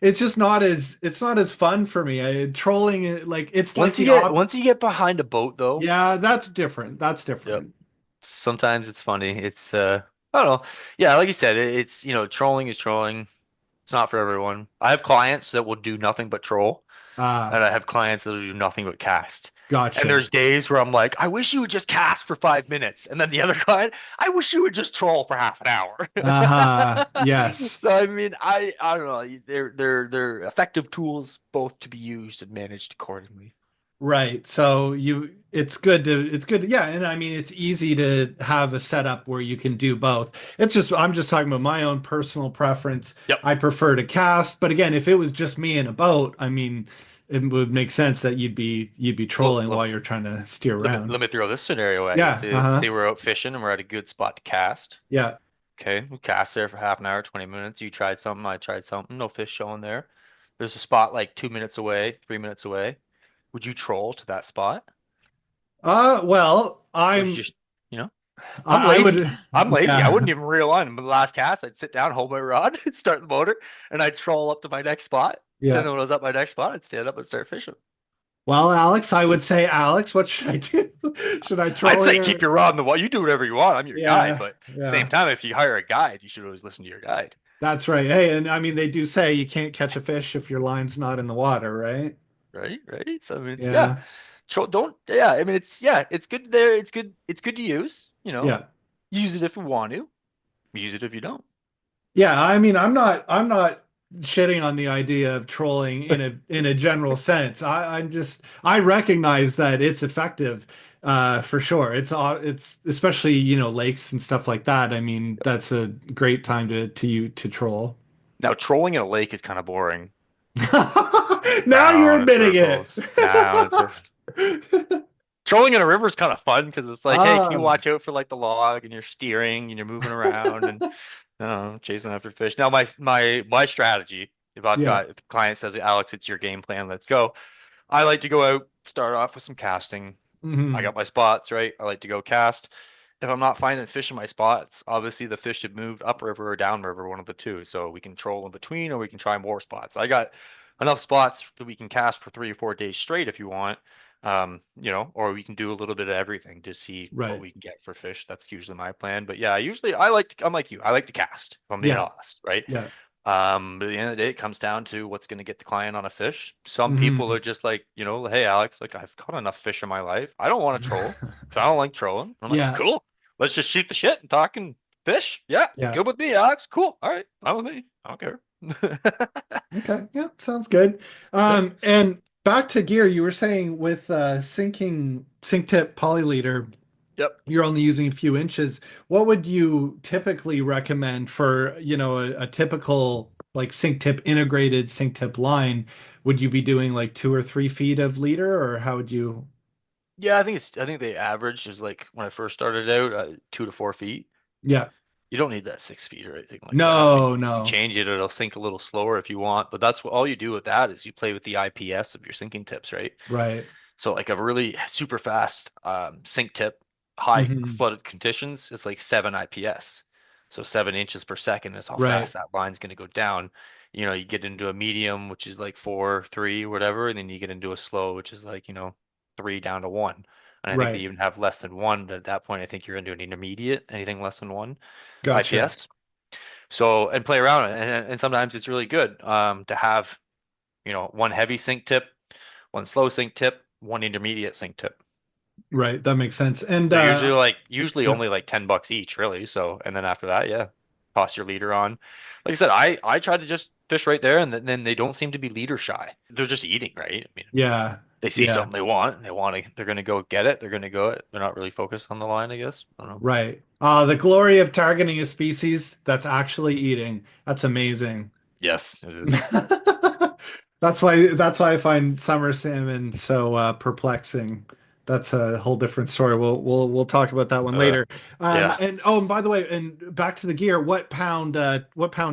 It's just not as fun for me. Trolling like it's like the Once you get behind a boat though, yeah, that's different. That's yep. different. Sometimes it's funny. I don't know. Yeah, like you said, it's trolling is trolling. It's not for everyone. I have clients that will do nothing but troll, and Ah, I have clients that will do nothing but cast. And gotcha. there's days where I'm like, I wish you would just cast for 5 minutes, and then the other client, I wish you would just troll for half an hour. Uh-huh. Yes. So I mean, I don't know. They're effective tools both to be used and managed accordingly. Right. So it's good yeah, and I mean it's easy to have a setup where you can do both. It's just I'm just talking about my own personal preference. Yep. I prefer to cast, but again, if it was just me in a boat, I mean it would make sense that you'd be Well, trolling while you're trying to steer let me around. let me throw this scenario at you. Yeah, Say uh-huh. we're out fishing and we're at a good spot to cast. Yeah. Okay, we cast there for half an hour, 20 minutes. You tried something, I tried something. No fish showing there. There's a spot like 2 minutes away, 3 minutes away. Would you troll to that spot? Well, Or would you just, you know, I'm I lazy. would I'm lazy. I wouldn't yeah. even realign. But the last cast, I'd sit down, hold my rod, start the motor, and I'd troll up to my next spot. And Yeah. then when I was at my next spot, I'd stand up and start fishing. Well, Alex, I would say, Alex, what should I do? Should I I'd troll say keep here? your rod in the water. You do whatever you want. I'm your guide. Yeah, But same yeah. time, if you hire a guide, you should always listen to your guide. That's right. Hey, and I mean, they do say you can't catch a fish if your line's not in the water, right? Right? Right? So I mean, it's yeah. Yeah, Don't yeah. I mean, it's yeah. It's good there. It's good. It's good to use. yeah, Use it if you want to. Use it if you don't. yeah. I mean, I'm not shitting on the idea of trolling in a general sense. I recognize that it's effective, for sure. It's especially lakes and stuff like that. I mean, that's a great time to troll. Now, trolling in a lake is kind of boring. Now you're Down in admitting it. circles. Down in circles. Trolling in a river is kind of fun because it's like, hey, can you Ah, watch out for like the log and you're steering and you're moving around and chasing after fish. Now, my strategy, yeah. if the client says, Alex, it's your game plan, let's go. I like to go out, start off with some casting. I Hmm. got my spots, right? I like to go cast. If I'm not finding fish in my spots, obviously the fish have moved upriver or downriver, one of the two. So we can troll in between or we can try more spots. I got enough spots that we can cast for 3 or 4 days straight if you want. Or we can do a little bit of everything to see what Right. we can get for fish. That's usually my plan. But yeah, usually I'm like you. I like to cast, if I'm being Yeah. honest, right? Yeah. But at the end of the day, it comes down to what's going to get the client on a fish. Some people Hmm. are just like, hey, Alex, like I've caught enough fish in my life. I don't want to troll because I don't like trolling. I'm like, Yeah. cool. Let's just shoot the shit and talk and fish. Yeah, Yeah. good with me, Alex. Cool. All right, fine with me. I don't care. Okay. Yeah. Sounds good. Yep. And back to gear, you were saying with sinking sink tip polyleader, Yep. you're only using a few inches. What would you typically recommend for, a typical like sink tip integrated sink tip line? Would you be doing like 2 or 3 feet of leader, or how would you? Yeah, I think the average is like when I first started out, 2 to 4 feet. Yeah. You don't need that 6 feet or anything like that. I mean, No, you can no. change it. It'll sink a little slower if you want, but that's what all you do with that is you play with the IPS of your sinking tips, right? Right. So like a really super fast sink tip, high Hmm. flooded conditions is like 7 IPS. So 7 inches per second is how Right. fast that line's going to go down. You get into a medium, which is like 4, 3, whatever, and then you get into a slow, which is like, 3 down to 1. And I think they Right. even have less than one. But at that point, I think you're into an intermediate, anything less than one Gotcha. IPS. So, and play around it. And sometimes it's really good to have, one heavy sink tip, one slow sink tip, one intermediate sink tip. Right. That makes sense. And They're usually yeah. only like $10 each, really. So, and then after that, yeah, toss your leader on. Like I said, I tried to just fish right there, and then they don't seem to be leader shy. They're just eating, right? I mean, Yeah. they see Yeah. something they want, and they're gonna go get it. They're gonna go it. They're not really focused on the line, I guess. I don't know. Right. The glory of targeting a species that's actually eating. That's amazing. Yes, it is. That's why I find summer salmon so perplexing. That's a whole different story. We'll talk about that one Uh, later. yeah. And by the way, and back to the gear, what pound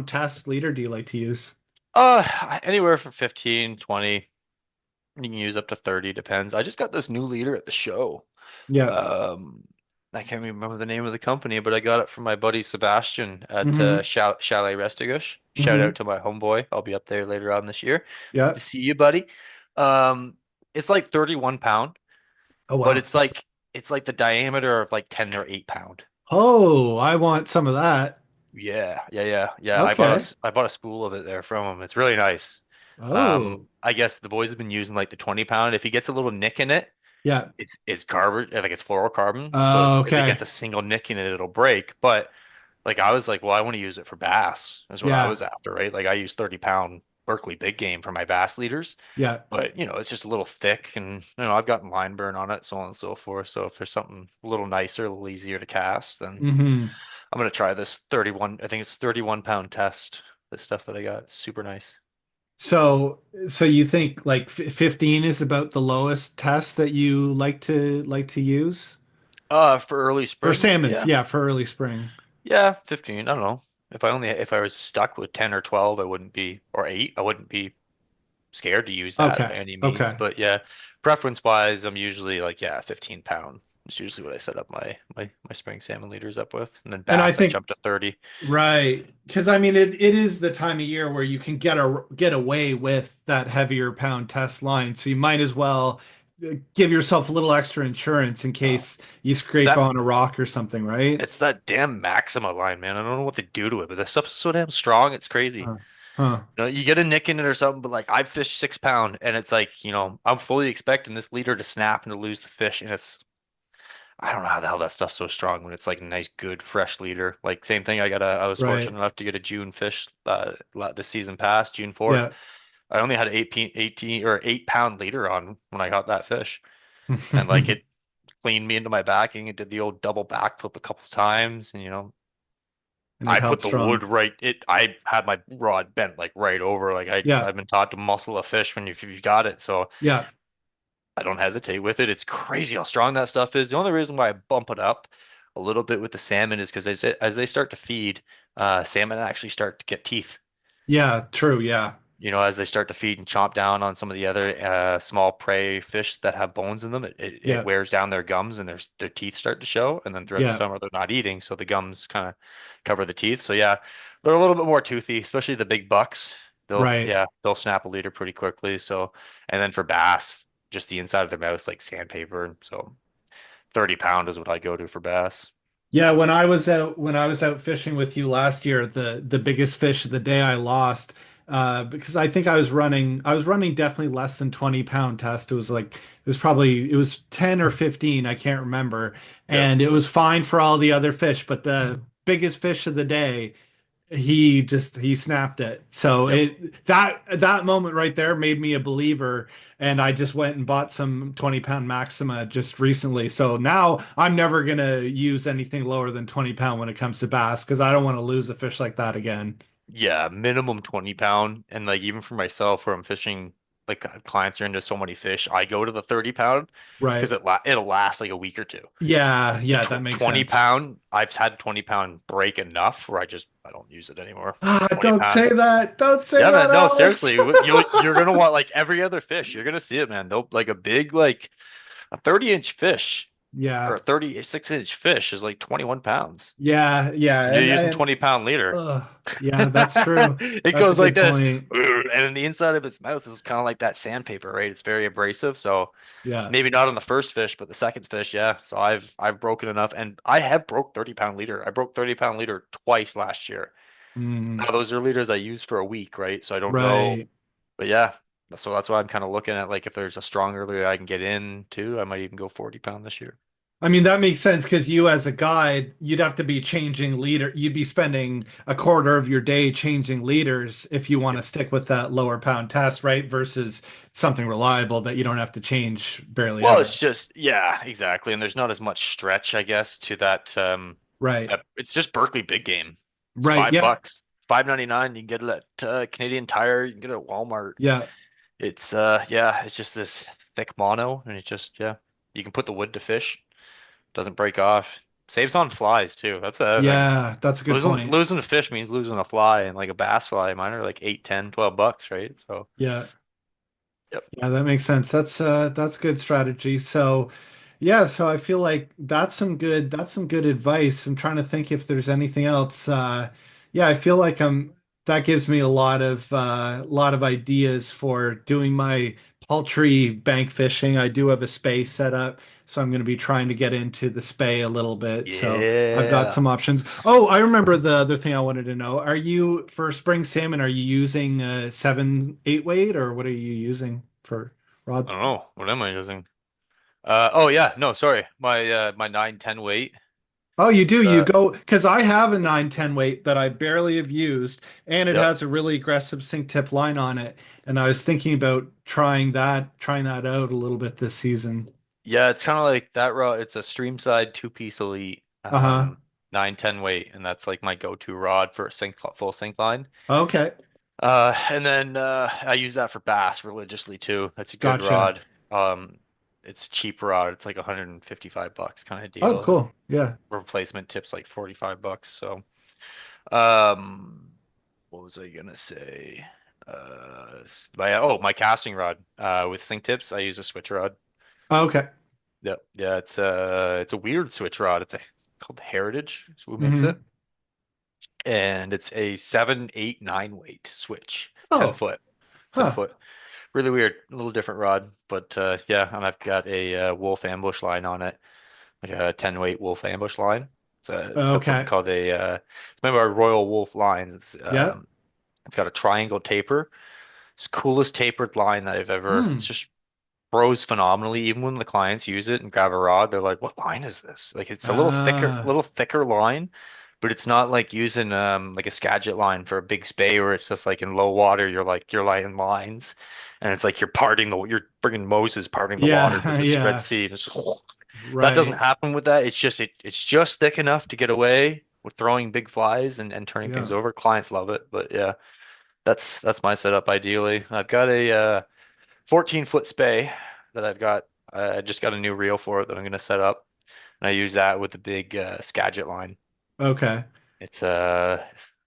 test leader do you like to use? Anywhere from 15, 20. You can use up to 30, depends. I just got this new leader at the show. Yeah. Um, I can't remember the name of the company, but I got it from my buddy Sebastian at Hmm. Chalet Restigouche. Shout Hmm. out to my homeboy. I'll be up there later on this year. Good Yeah. to see you, buddy. Um, it's like 31 pound, Oh but wow. it's like the diameter of like 10 or 8 pound. Oh, I want some of that. Yeah. Okay. I bought a spool of it there from him. It's really nice. Oh, I guess the boys have been using like the 20 pound. If he gets a little nick in it, yeah. it's carbon, like it's fluorocarbon. So Oh, if it gets okay. a single nick in it, it'll break. But like I was like, well, I want to use it for bass. Is what I Yeah. was after, right? Like I use 30-pound Berkeley big game for my bass leaders. Yeah. But it's just a little thick, and I've gotten line burn on it, so on and so forth. So if there's something a little nicer, a little easier to cast, then Hmm. I'm gonna try this 31. I think it's 31-pound test. This stuff that I got, it's super nice. So, so you think like 15 is about the lowest test that you like to use? For early For spring, salmon, yeah, yeah, for early spring. yeah, 15. I don't know. If I was stuck with 10 or 12, I wouldn't be, or 8, I wouldn't be scared to use that by Okay. any means. Okay. But yeah, preference wise, I'm usually like, yeah, 15 pound. It's usually what I set up my spring salmon leaders up with, and then And I bass I think jump to 30. right, because I mean it is the time of year where you can get away with that heavier pound test line. So you might as well give yourself a little extra insurance in Oh, case you it's scrape that on a rock or something, right? it's that damn Maxima line, man. I don't know what they do to it, but this stuff is so damn strong. It's crazy. Huh. Huh. You get a nick in it or something, but like I fished 6 pound, and it's like, I'm fully expecting this leader to snap and to lose the fish, and I don't know how the hell that stuff's so strong when it's like a nice, good, fresh leader. Like same thing. I was Right. fortunate enough to get a June fish this season past June 4th. Yeah. I only had an 18 or 8 pound leader on when I got that fish, and like it cleaned me into my backing. It did the old double backflip a couple times, and And it I held put the wood strong. right. I had my rod bent like right over. Like Yeah. I've been taught to muscle a fish when if you've got it. So Yeah. I don't hesitate with it. It's crazy how strong that stuff is. The only reason why I bump it up a little bit with the salmon is because as they start to feed, salmon actually start to get teeth. Yeah. True. Yeah. As they start to feed and chomp down on some of the other small prey fish that have bones in them, it Yeah. wears down their gums and their teeth start to show. And then throughout the Yeah. summer, they're not eating, so the gums kind of cover the teeth. So yeah, they're a little bit more toothy, especially the big bucks. Right. They'll snap a leader pretty quickly. So, and then for bass, just the inside of their mouth like sandpaper. So 30-pound is what I go to for bass. Yeah, when I was out fishing with you last year, the biggest fish of the day I lost because I think I was running definitely less than 20-pound test. It was 10 or 15, I can't remember. Yep. And it was fine for all the other fish, but the biggest fish of the day he snapped it. So Yep. that moment right there made me a believer, and I just went and bought some 20-pound Maxima just recently. So now I'm never gonna use anything lower than 20-pound when it comes to bass because I don't want to lose a fish like that again. Yeah, minimum 20-pound. And like even for myself where I'm fishing, like clients are into so many fish, I go to the 30-pound because Right. it'll last like a week or two. Yeah, The yeah, that makes twenty sense. pound, I've had 20-pound break enough where I don't use it anymore. Ah, 20 don't pound. say that. Don't say Yeah, that, man. No, Alex. seriously, you're gonna want like every other fish. You're gonna see it, man. They'll like a big like a 30-inch fish or Yeah. a 36-inch fish is like 21 pounds. Yeah, yeah. And you're using And 20-pound leader. yeah, that's true. It That's a goes like good this, point. and then the inside of its mouth is kind of like that sandpaper, right? It's very abrasive. So Yeah. maybe not on the first fish, but the second fish, yeah. So I've broken enough, and I have broke 30-pound leader. I broke 30-pound leader twice last year. Mm, Now those are leaders I use for a week, right? So I don't know, right. but yeah. So that's why I'm kind of looking at like if there's a stronger leader I can get in too, I might even go 40-pound this year. I mean, that makes sense because you, as a guide, you'd have to be changing leader. You'd be spending a quarter of your day changing leaders if you want to stick with that lower pound test, right? Versus something reliable that you don't have to change barely Well, ever. it's just yeah, exactly. And there's not as much stretch, I guess, to that Right. it's just Berkeley big game. It's Right. Yeah. $5. 5.99. You can get it at Canadian Tire, you can get it at Walmart. Yeah. It's yeah, it's just this thick mono and it just yeah. You can put the wood to fish. Doesn't break off. Saves on flies too. That's the other thing. Yeah. That's a good point. Losing a fish means losing a fly and like a bass fly. Mine are like 8, 10, $12, right? So Yeah. yep. Yeah, that makes sense. That's good strategy. So yeah, so I feel like that's some good advice. I'm trying to think if there's anything else. Yeah, I feel like that gives me a lot of ideas for doing my paltry bank fishing. I do have a spay set up, so I'm going to be trying to get into the spay a little bit. So I've got Yeah. some options. Oh, I remember the other thing I wanted to know. Are you for spring salmon, are you using a 7/8 weight or what are you using for I rod? don't know. What am I using? Oh yeah, no, sorry. My 910 weight. Oh, you do. You Uh go because I have a 9/10 weight that I barely have used, and it yep. has a really aggressive sink tip line on it. And I was thinking about trying that out a little bit this season. Yeah, it's kind of like that rod. It's a streamside two-piece elite Uh-huh. 910 weight, and that's like my go-to rod for a full sink line. Okay. And then I use that for bass religiously too. That's a good Gotcha. rod. Um, it's a cheap rod. It's like 155 bucks kind of Oh, deal. cool. Yeah. Replacement tip's like 45 bucks. So, um, what was I gonna say? My casting rod with sink tips. I use a switch rod. Okay. Yep. Yeah, it's a weird switch rod. It's called Heritage. That's who makes it. Hmm. And it's a 7, 8, 9 weight switch. 10 Oh, foot. 10 huh. foot. Really weird. A little different rod. But yeah, and I've got a wolf ambush line on it. Like a 10 weight wolf ambush line. It's got something Okay. called it's made by Royal Wolf Lines. Yeah. It's got a triangle taper. It's the coolest tapered line that I've ever. It's Hmm. just grows phenomenally. Even when the clients use it and grab a rod, they're like, "What line is this?" Like it's a Ah, little thicker line, but it's not like using like a Skagit line for a big spay where it's just like in low water, you're laying lines, and it's like you're bringing Moses parting the waters of yeah. the Red Yeah. Sea. And it's just, that doesn't Right. happen with that. It's just thick enough to get away with throwing big flies and turning things Yeah. over. Clients love it, but yeah, that's my setup ideally. I've got a 14-foot spay that I've got. I just got a new reel for it that I'm going to set up, and I use that with the big Skagit line. Okay. It's a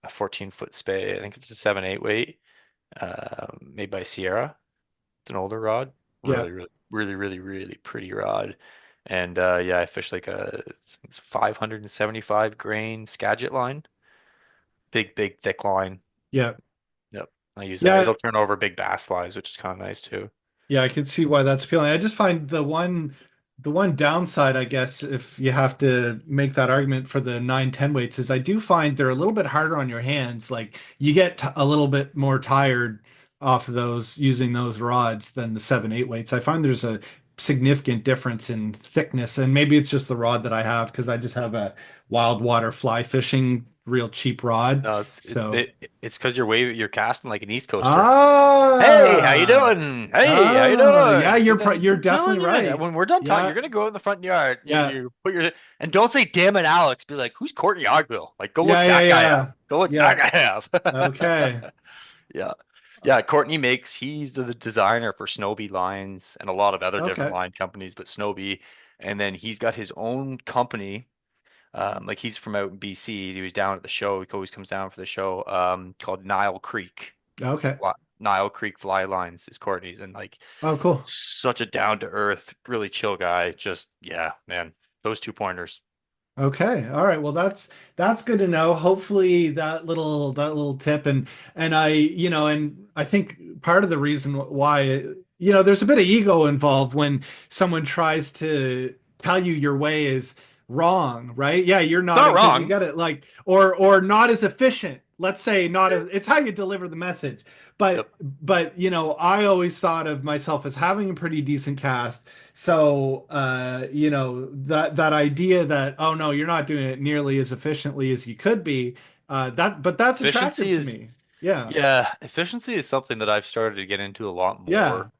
14-foot spay. I think it's a 7/8 weight, made by Sierra. It's an older rod. Yeah. Really pretty rod. And yeah, I fish like it's 575 grain Skagit line. Big, thick line. Yeah. Yep. I use that. Yeah. It'll turn over big bass flies, which is kind of nice too. Yeah, I can see why that's appealing. I just find the one downside, I guess, if you have to make that argument for the 9/10 weights, is I do find they're a little bit harder on your hands. Like you get a little bit more tired off of those using those rods than the 7/8 weights. I find there's a significant difference in thickness, and maybe it's just the rod that I have because I just have a wild water fly fishing real cheap rod. No, So, it's because you're casting like an East Coaster. Hey, how you ah, doing? Hey, how you oh, yeah, doing? you're Good. you're I'm definitely telling you, man. right. When we're done talking, you're Yeah. gonna go in the front yard. Yeah. You put your and don't say "damn it, Alex." Be like, "Who's Courtney Ogbill?" Like, go Yeah, look yeah, that guy up. yeah. Go look that Yeah. guy Okay. up. Yeah, yeah. He's the designer for Snowbee Lines and a lot of other different Okay. line companies, but Snowbee, and then he's got his own company. Like he's from out in BC. He was down at the show. He always comes down for the show. Called Nile Creek. Okay. Nile Creek Fly Lines is Courtney's, and like Oh, cool. such a down to earth, really chill guy. Just yeah, man, those 2 pointers. Okay. All right. Well, that's good to know. Hopefully that little tip and I think part of the reason why there's a bit of ego involved when someone tries to tell you your way is wrong, right? Yeah, you're It's not nodding because you wrong. get it like or not as efficient. Let's say not as it's how you deliver the message. Yep. But I always thought of myself as having a pretty decent cast. So, that idea that, oh no, you're not doing it nearly as efficiently as you could be, but that's attractive Efficiency to is me. Yeah. yeah, efficiency is something that I've started to get into a lot Yeah. more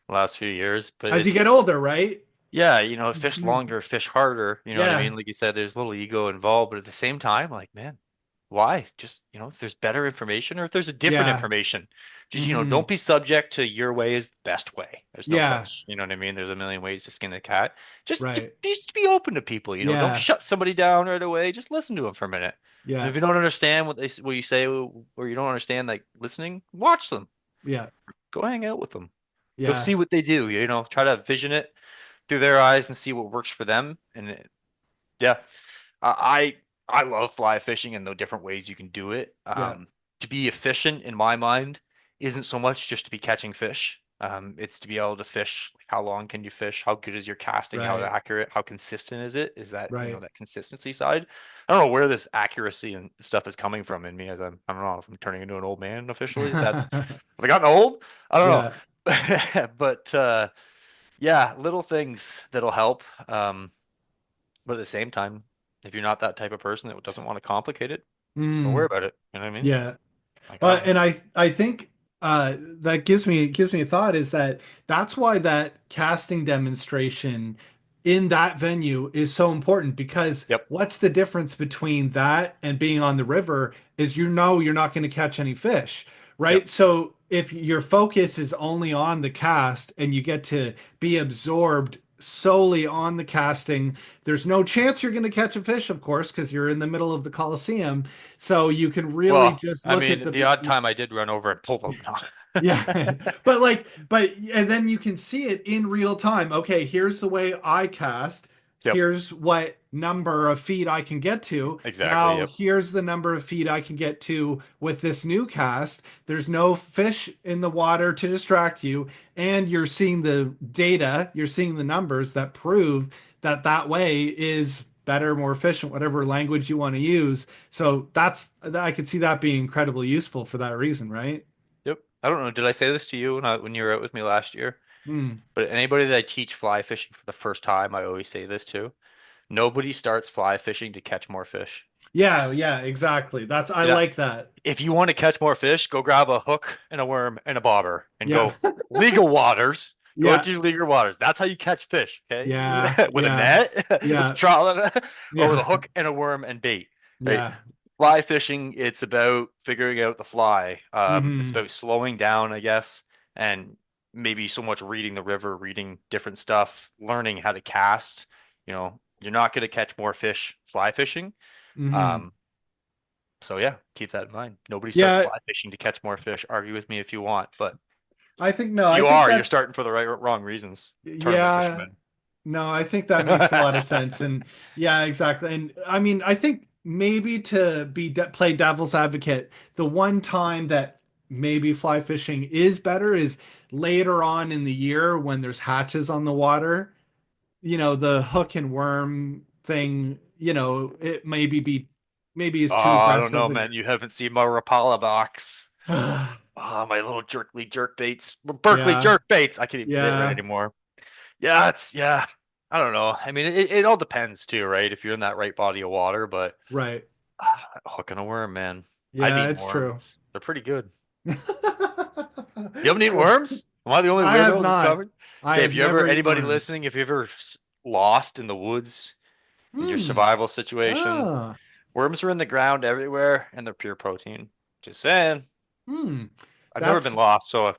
the last few years. But As you get it's older, right? yeah, fish Mhm. longer, fish harder. You know what I Yeah. mean? Like you said, there's a little ego involved, but at the same time, like man. Why? Just, if there's better information or if there's a different Yeah. information, just, Hmm. don't be subject to your way is the best way. There's no Yeah. such, you know what I mean? There's a million ways to skin a cat. Right. Just be open to people, don't Yeah. shut somebody down right away. Just listen to them for a minute. And Yeah. if you don't understand what you say, or you don't understand, like listening, watch them. Yeah. Go hang out with them. Go Yeah. see what they do, try to vision it through their eyes and see what works for them. And yeah, I love fly fishing and the different ways you can do it. Yeah. To be efficient in my mind isn't so much just to be catching fish. It's to be able to fish. Like, how long can you fish? How good is your casting? How Right. accurate? How consistent is it? Is that, Right. that consistency side? I don't know where this accuracy and stuff is coming from in me as I don't know if I'm turning into an old man officially. That's, have I gotten old? I don't Yeah. know. But yeah, little things that'll help. But at the same time, if you're not that type of person that doesn't want to complicate it, don't worry Mm, about it. You know what I mean? yeah. Like And I think that gives me a thought is that that's why that casting demonstration in that venue is so important because yep, what's the difference between that and being on the river is you're not going to catch any fish, yep. right? So if your focus is only on the cast and you get to be absorbed solely on the casting, there's no chance you're going to catch a fish, of course, because you're in the middle of the Coliseum. So you can really Well, just I look at mean, the the odd time I did run over and pull them. yeah. But and then you can see it in real time. Okay, here's the way I cast. Yep, Here's what number of feet I can get to. exactly. Now, Yep, here's the number of feet I can get to with this new cast. There's no fish in the water to distract you, and you're seeing the data, you're seeing the numbers that prove that that way is better, more efficient, whatever language you want to use. So I could see that being incredibly useful for that reason, right? yep. I don't know. Did I say this to you when you were out with me last year? Hmm. But anybody that I teach fly fishing for the first time, I always say this too. Nobody starts fly fishing to catch more fish. Yeah, yeah, exactly. I Yeah. like that. If you want to catch more fish, go grab a hook and a worm and a bobber and Yeah. go legal waters. Go Yeah. into legal waters. That's how you catch fish, okay? Yeah. With a Yeah. net, with a Yeah. trowel, or with a Yeah. hook and a worm and bait, right? Yeah. Fly fishing, it's about figuring out the fly. It's Hmm. about slowing down, I guess, and maybe so much reading the river, reading different stuff, learning how to cast. You're not going to catch more fish fly fishing. Hmm. Um, so yeah, keep that in mind. Nobody starts Yeah, fly fishing to catch more fish. Argue with me if you want, but I think no, I you think are. You're that's starting for the wrong reasons. Tournament yeah, fishermen. no, I think that makes a lot of sense. And yeah, exactly. And I mean, I think maybe to play devil's advocate, the one time that maybe fly fishing is better is later on in the year when there's hatches on the water. The hook and worm thing, it maybe is Oh, too I don't know, aggressive. man. You haven't seen my Rapala box. Ah, my little jerk baits. Berkeley Yeah, jerk baits. I can't even say it right yeah, anymore. Yeah, yeah. I don't know. I mean, it all depends too, right? If you're in that right body of water, but right. hook and a worm, man. I've Yeah, eaten it's true. worms. They're pretty good. You haven't eaten worms? Am I the only I have weirdo in this not. covered? I Okay, if have you ever, never eaten anybody worms. listening, if you ever lost in the woods in your Hmm. survival situation, Ah. worms are in the ground everywhere and they're pure protein. Just saying. Hmm. I've never been That's lost, so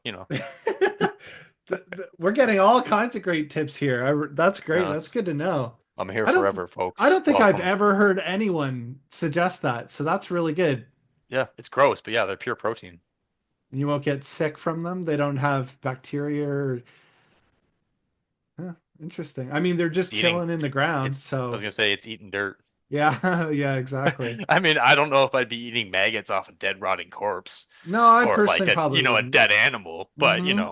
we're getting all kinds of great tips here. That's great. That's it's, good to know. I'm here I don't forever, I folks. don't think I've Welcome. ever heard anyone suggest that. So that's really good. Yeah, it's gross, but yeah, they're pure protein. You won't get sick from them. They don't have bacteria or huh, interesting. I mean, they're just It's eating. chilling in the ground, I was so gonna say it's eating dirt. yeah, yeah, exactly. I mean, I don't know if I'd be eating maggots off a dead rotting corpse No, I or like personally a probably a wouldn't. dead animal, but Hmm.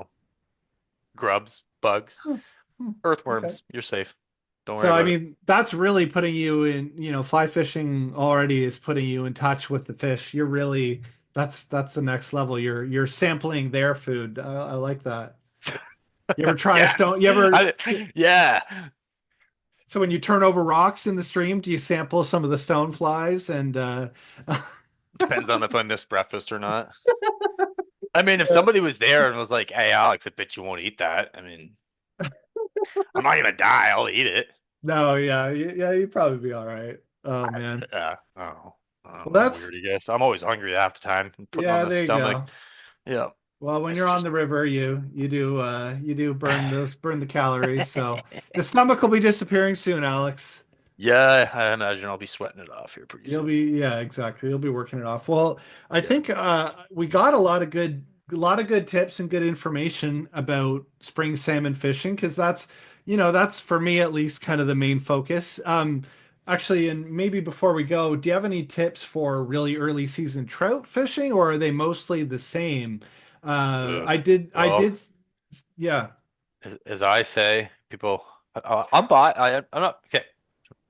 grubs, bugs, Huh, hmm, okay. earthworms, you're safe. Don't worry So I about it. mean, that's really putting you in, fly fishing already is putting you in touch with the fish. You're really that's the next level. You're sampling their food. I like that. You ever try a Yeah. stone? You ever I, yeah. so when you turn over rocks in the stream, do you sample some of the stone flies and Depends on if I missed breakfast or not. I mean, if somebody was there and was like, "Hey, Alex, I bet you won't eat that." I mean, I'm not gonna die. I'll eat it. No, yeah, yeah, you'd probably be all right. Oh I, man. I don't know. Well, I'm weird, I guess. I'm always hungry half the time and putting on yeah, the there you stomach. go. Yeah, Well, when it's you're on just. the river, you do burn the calories. So the stomach will be disappearing soon, Alex. Yeah, I imagine I'll be sweating it off here pretty You'll soon. be yeah, exactly. You'll be working it off. Well, I Yeah. think we got a lot of good tips and good information about spring salmon fishing because that's for me at least kind of the main focus. Actually, and maybe before we go, do you have any tips for really early season trout fishing, or are they mostly the same? Ugh. I did. Well, Yeah. As I say, people, I'm bi. I'm not okay.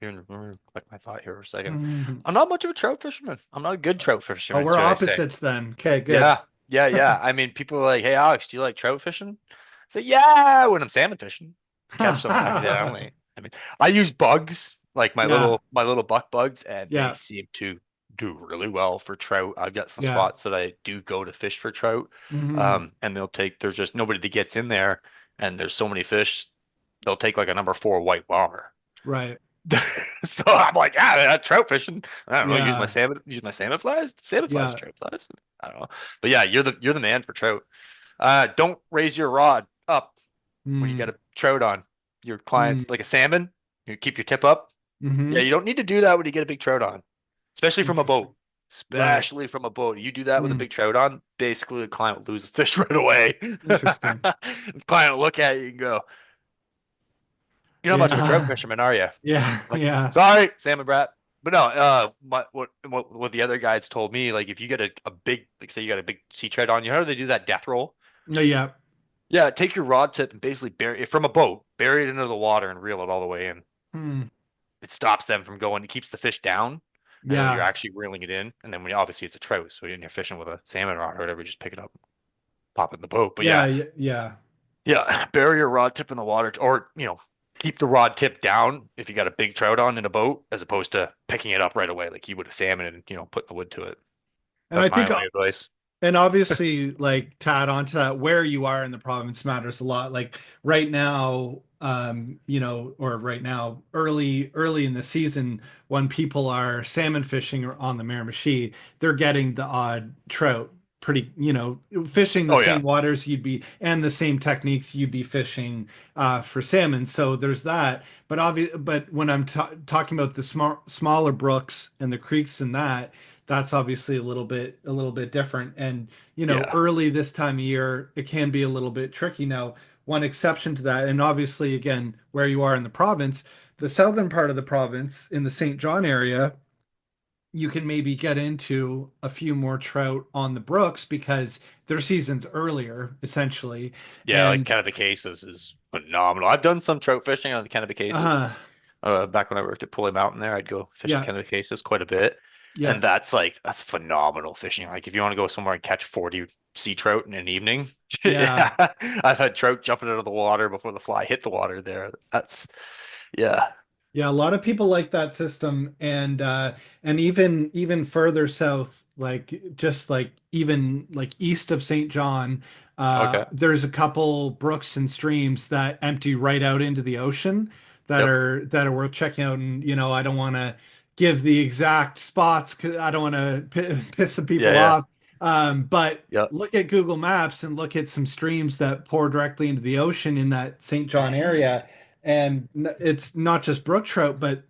Collect my thought here for a second. Mhm. I'm not much of a trout fisherman. I'm not a good trout Oh, fisherman, we're should I say? opposites then. Okay, good. Yeah, yeah. I mean, people are like, "Hey, Alex, do you like trout fishing?" I say, "Yeah," when I'm salmon fishing. Catch them accidentally. I mean, I use bugs like Yeah, my little buck bugs, and they yeah, seem to do really well for trout. I've got some yeah. spots that I do go to fish for trout, Hmm. and there's just nobody that gets in there, and there's so many fish, they'll take like a number four white bomber. Right. So I'm like, trout fishing. I don't know, Yeah, use my salmon flies, yeah. trout flies. I don't know. But yeah, you're the man for trout. Don't raise your rod up when you got Mm, a trout on. Your client, mm, like a salmon, you keep your tip up. Yeah, hmm. you don't need to do that when you get a big trout on, especially from a boat. Interesting. Right. Especially from a boat. You do that with a Mm, big trout on, basically the client will lose the fish right away. interesting. The client will look at you and go, "You're not much of a trout Yeah, fisherman, are you?" yeah, Like, yeah. sorry, salmon brat. But no, what the other guides told me, like if you get a big, like say you got a big sea tread on you, how do they do that death roll? No, yeah. Yeah, take your rod tip and basically bury it from a boat, bury it into the water and reel it all the way in. Mm, It stops them from going, it keeps the fish down, and then you're yeah, actually reeling it in. And then when obviously it's a trout, so when you're fishing with a salmon rod or whatever, you just pick it up, pop it in the boat. But yeah, yeah, yeah. yeah, bury your rod tip in the water, or keep the rod tip down if you got a big trout on in a boat, as opposed to picking it up right away like you would a salmon and putting the wood to it. And I That's my think only advice. And obviously, like to add on to that, where you are in the province matters a lot. Like right now, or right now, early in the season, when people are salmon fishing or on the Miramichi, they're getting the odd trout. Pretty, fishing the Oh yeah, same waters you'd be and the same techniques you'd be fishing for salmon. So there's that. But when I'm talking about the smaller brooks and the creeks and that that's obviously a little bit different. And yeah, early this time of year, it can be a little bit tricky. Now, one exception to that, and obviously, again, where you are in the province, the southern part of the province in the St. John area, you can maybe get into a few more trout on the brooks because their season's earlier, essentially. yeah. Like And Kennebecasis is phenomenal. I've done some trout fishing on the Kennebecasis. uh, Back when I worked at Pulley Mountain there, I'd go fish the yeah, Kennebecasis quite a bit, yeah, and that's phenomenal fishing. Like if you want to go somewhere and catch 40 sea trout in an evening, yeah. yeah, I've had trout jumping out of the water before the fly hit the water there. Yeah, Yeah, a lot of people like that system and even further south, like just like even like east of St. John, okay, there's a couple brooks and streams that empty right out into the ocean yep, that are worth checking out. And I don't want to give the exact spots 'cause I don't want to piss some yeah, people yeah, off. But yep. look at Google Maps and look at some streams that pour directly into the ocean in that St. John area and it's not just brook trout, but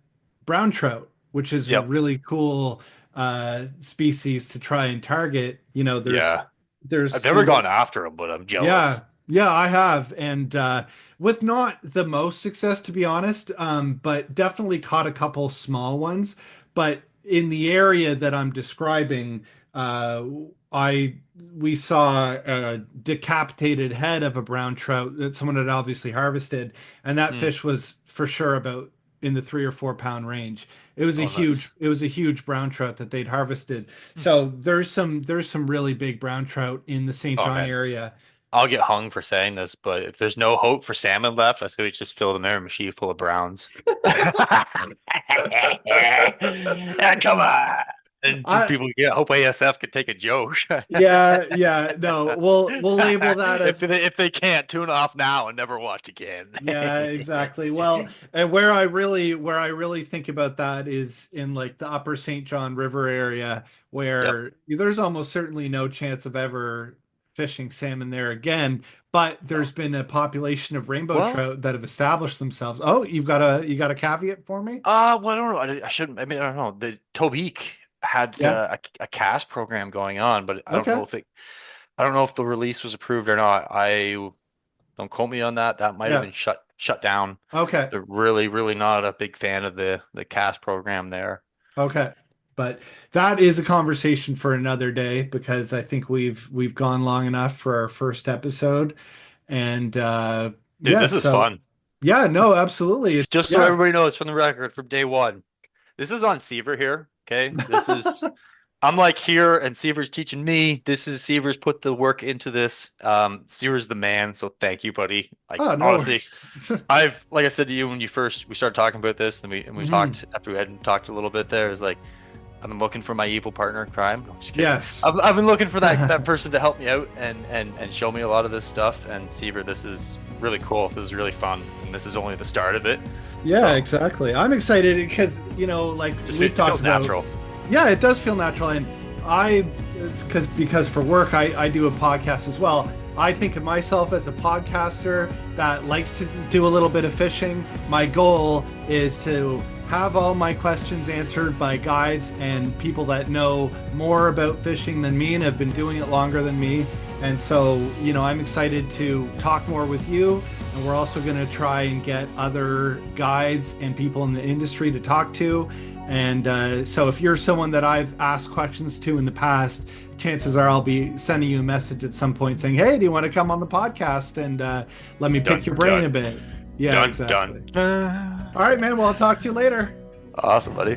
brown trout, which is a Yep. really cool species to try and target. Yeah. I've There's never gone after them, but I'm yeah, jealous. yeah, I have, and with not the most success, to be honest, but definitely caught a couple small ones. But in the area that I'm describing, uh, I we saw a decapitated head of a brown trout that someone had obviously harvested, and that Hmm. fish was for sure about in the 3 or 4 pound range. It was a Oh, huge, nice. it was a huge brown trout that they'd harvested. Hmm. So there's some really big brown trout in the St. Oh John man, area. I'll get hung for saying this, but if there's no hope for salmon left, I say we just fill the Miramichi full of browns. Yeah, come on. And I people get hope ASF can take a joke. Yeah, yeah, no. We'll label that If as they can't, tune off now and never watch again. yeah, exactly. Well, and where I really think about that is in like the upper St. John River area Yep. where there's almost certainly no chance of ever fishing salmon there again, but No. there's been a population of rainbow Well, trout that have established themselves. Oh, you got a caveat for me? well, I don't know. I shouldn't. I mean, I don't know. The Tobique had Yeah. a cast program going on, but I don't know Okay. if it. I don't know if the release was approved or not. I don't quote me on that. That might have Yeah. been shut down. Okay. They're really, really not a big fan of the cast program there. Okay. But that is a conversation for another day because I think we've gone long enough for our first episode. And Dude, yeah, this is so fun. yeah, no, absolutely. Just so Yeah. everybody knows from the record, from day one, this is on Seaver here. Okay, this is I'm like here, and Seaver's teaching me. This is Seaver's put the work into this. Seaver's the man, so thank you, buddy. Like Oh, no honestly, worries. like I said to you when we started talking about this, and we Mhm. talked after we had talked a little bit there. Is like I've been looking for my evil partner in crime. No, I'm just kidding. Yes. I've been looking for that person to help me out and show me a lot of this stuff. And Seaver, this is really cool. This is really fun, and this is only the start of it. Yeah, So exactly. I'm excited because, like just we've talked feels about. natural. Yeah, it does feel natural, and I, it's because for work I do a podcast as well. I think of myself as a podcaster that likes to do a little bit of fishing. My goal is to have all my questions answered by guides and people that know more about fishing than me and have been doing it longer than me. And so, I'm excited to talk more with you. And we're also going to try and get other guides and people in the industry to talk to. And so if you're someone that I've asked questions to in the past, chances are I'll be sending you a message at some point saying, hey, do you want to come on the podcast and let me pick your brain a bit? Yeah, Done. exactly. Done. All right, man. Well, I'll talk to you later. Awesome, buddy.